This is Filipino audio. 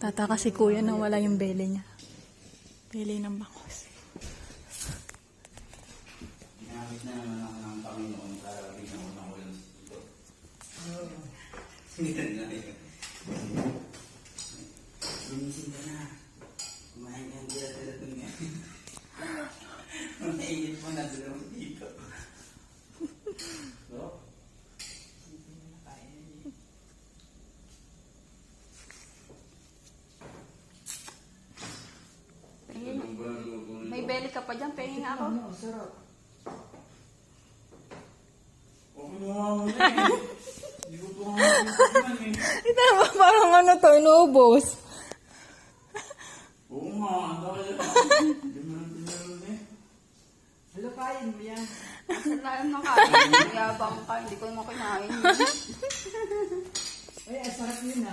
Tataka si kuya nang wala yung bele niya. Bele ng bangos. Ginamit na naman ako ng Panginoon para bigyan ko ng ulam dito. Yan na yun. Gumising ka na. Kumain ka ang tira-tira doon nga. Maingit mo na doon dito. So? May belly ka pa dyan, pahingin ako. Sarap. Okay mo nga muna eh. Hindi ko po nga muna eh. Ito naman parang ano to, inuubos. Oo nga, ang dami na. Hindi mo lang pinalo eh. Hello, kain mo yan. Kasalanan ng kain. Mayabang ka, hindi ko naman kinain. Ay, sarap yun ah.